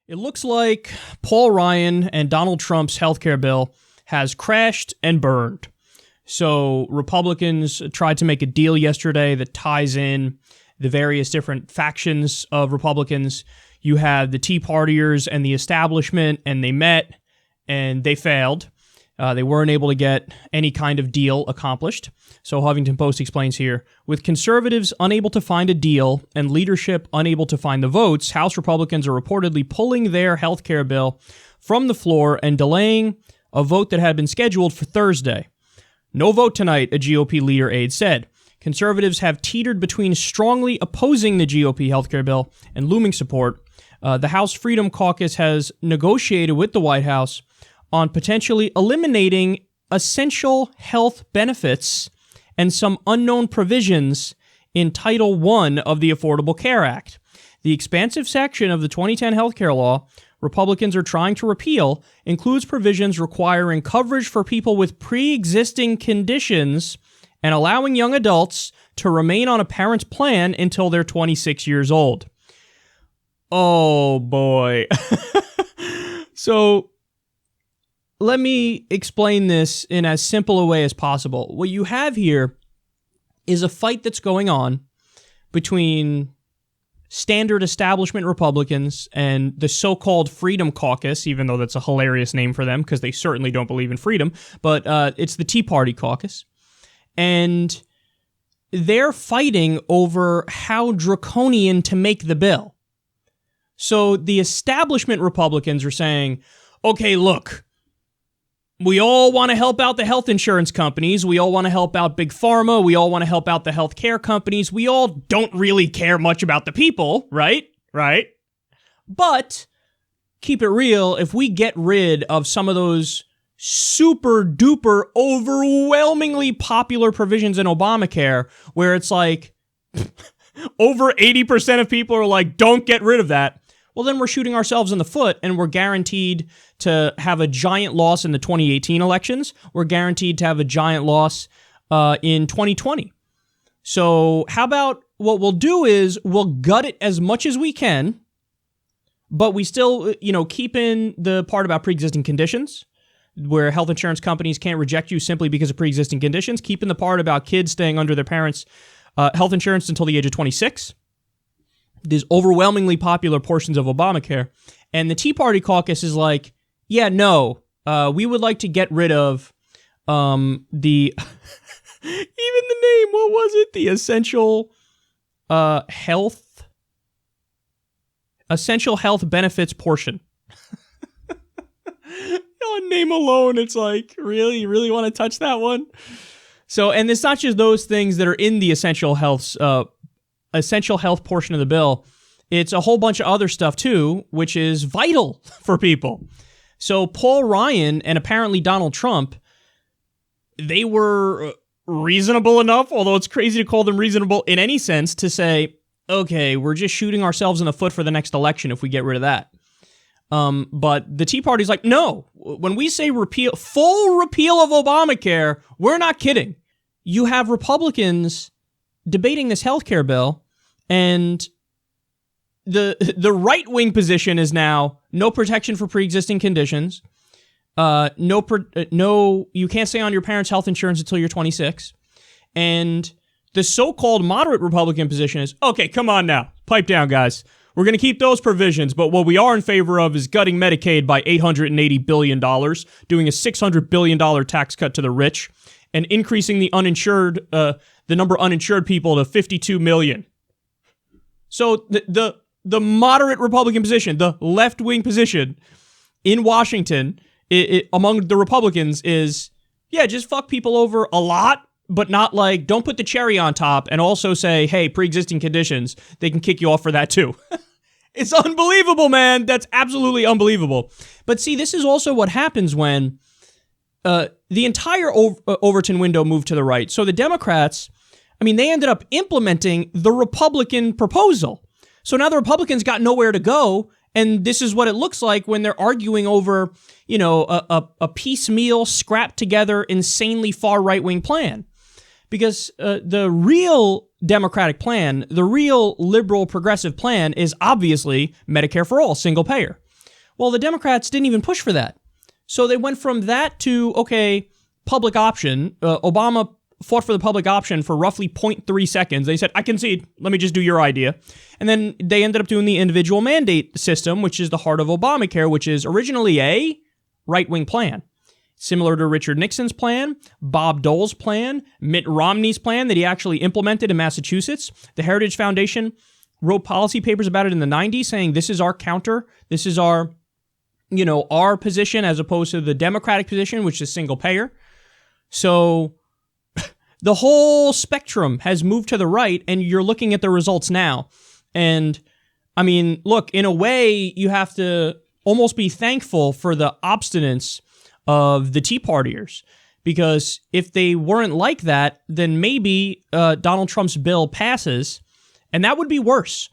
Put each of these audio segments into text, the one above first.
It looks like Paul Ryan and Donald Trump's healthcare bill has crashed and burned. So Republicans tried to make a deal yesterday that ties in the various different factions of Republicans. You have the Tea Partiers and the establishment, and they met, and they failed. They weren't able to get any kind of deal accomplished. So Huffington Post explains here, with conservatives unable to find a deal and leadership unable to find the votes, House Republicans are reportedly pulling their health care bill from the floor and delaying a vote that had been scheduled for Thursday. No vote tonight, a GOP leader aide said. Conservatives have teetered between strongly opposing the GOP health care bill and looming support. The House Freedom Caucus has negotiated with the White House on potentially eliminating essential health benefits and some unknown provisions in Title I of the Affordable Care Act. The expansive section of the 2010 healthcare law Republicans are trying to repeal includes provisions requiring coverage for people with pre-existing conditions and allowing young adults to remain on a parent's plan until they're 26 years old. Oh, boy. So let me explain this in as simple a way as possible. What you have here is a fight that's going on between standard establishment Republicans and the so-called Freedom Caucus, even though that's a hilarious name for them because they certainly don't believe in freedom, but it's the Tea Party caucus. And they're fighting over how draconian to make the bill. So the establishment Republicans are saying, okay, look, we all want to help out the health insurance companies. We all want to help out Big Pharma. We all want to help out the healthcare companies. We all don't really care much about the people, right? Right. But keep it real, if we get rid of some of those super duper overwhelmingly popular provisions in Obamacare, where it's like over 80% of people are like, don't get rid of that. Well, then we're shooting ourselves in the foot, and we're guaranteed to have a giant loss in the 2018 elections. We're guaranteed to have a giant loss in 2020. So how about what we'll do is we'll gut it as much as we can, but we still, keep in the part about pre-existing conditions, where health insurance companies can't reject you simply because of pre-existing conditions. Keep in the part about kids staying under their parents' health insurance until the age of 26. These overwhelmingly popular portions of Obamacare. And the Tea Party caucus is like, yeah, no, we would like to get rid of even the name, what was it? The essential health benefits portion. On name alone, it's like, really? You really want to touch that one? So, and it's not just those things that are in the essential health portion of the bill. It's a whole bunch of other stuff too, which is vital for people. So Paul Ryan and apparently Donald Trump, they were reasonable enough, although it's crazy to call them reasonable in any sense, to say, okay, we're just shooting ourselves in the foot for the next election if we get rid of that. But the Tea Party's like, no, when we say full repeal of Obamacare, we're not kidding. You have Republicans debating this healthcare bill, and the right-wing position is now no protection for pre-existing conditions, no, you can't stay on your parents' health insurance until you're 26, and the so-called moderate Republican position is, okay, come on now, pipe down, guys. We're going to keep those provisions, but what we are in favor of is gutting Medicaid by $880 billion, doing a $600 billion tax cut to the rich, and increasing the uninsured, the number of uninsured people to 52 million. So the moderate Republican position, the left-wing position in Washington, among the Republicans is, yeah, just fuck people over a lot, but not like, don't put the cherry on top and also say, hey, pre-existing conditions, they can kick you off for that too. It's unbelievable, man. That's absolutely unbelievable. But see, this is also what happens when the entire Overton window moved to the right. So the Democrats, they ended up implementing the Republican proposal. So now the Republicans got nowhere to go, and this is what it looks like when they're arguing over, a piecemeal, scrapped together, insanely far right-wing plan. Because the real Democratic plan, the real liberal progressive plan is obviously Medicare for all, single payer. Well, the Democrats didn't even push for that. So they went from that to, okay, public option. Obama fought for the public option for roughly 0.3 seconds. They said, I concede. Let me just do your idea. And then they ended up doing the individual mandate system, which is the heart of Obamacare, which is originally a right-wing plan. Similar to Richard Nixon's plan, Bob Dole's plan, Mitt Romney's plan that he actually implemented in Massachusetts. The Heritage Foundation wrote policy papers about it in the 90s saying this is our counter. This is our, our position as opposed to the Democratic position, which is single payer. So the whole spectrum has moved to the right, and you're looking at the results now. And I mean, look, in a way, you have to almost be thankful for the obstinance of the Tea Partiers, because if they weren't like that, then maybe Donald Trump's bill passes, and that would be worse.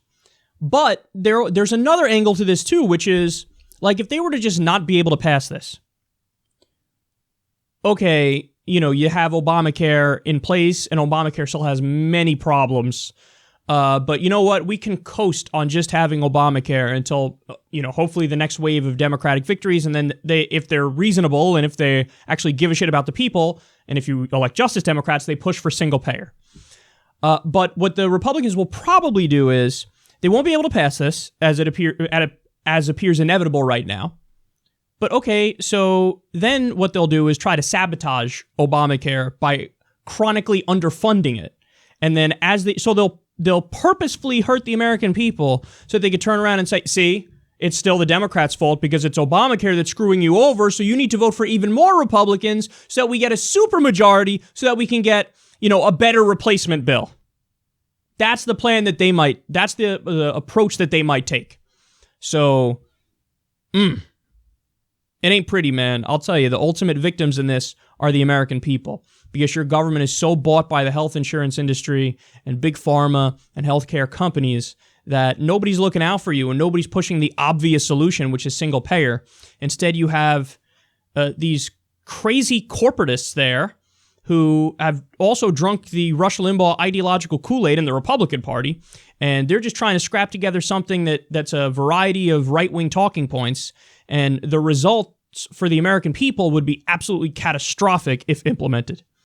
But there's another angle to this too, which is, like, if they were to just not be able to pass this, okay, you have Obamacare in place, and Obamacare still has many problems. But you know what? We can coast on just having Obamacare until, hopefully the next wave of Democratic victories. And then if they're reasonable and if they actually give a shit about the people, and if you elect Justice Democrats, they push for single payer. But what the Republicans will probably do is they won't be able to pass this as appears inevitable right now. But okay, so then what they'll do is try to sabotage Obamacare by chronically underfunding it. And then they'll purposefully hurt the American people so they could turn around and say, see, it's still the Democrats' fault because it's Obamacare that's screwing you over, so you need to vote for even more Republicans so that we get a supermajority so that we can get, a better replacement bill. That's the plan that that's the approach that they might take. So, it ain't pretty, man. I'll tell you, the ultimate victims in this are the American people, because your government is so bought by the health insurance industry and big pharma and healthcare companies that nobody's looking out for you and nobody's pushing the obvious solution, which is single payer. Instead, you have these crazy corporatists there who have also drunk the Rush Limbaugh ideological Kool-Aid in the Republican Party, and they're just trying to scrap together something that's a variety of right-wing talking points, and the results for the American people would be absolutely catastrophic if implemented.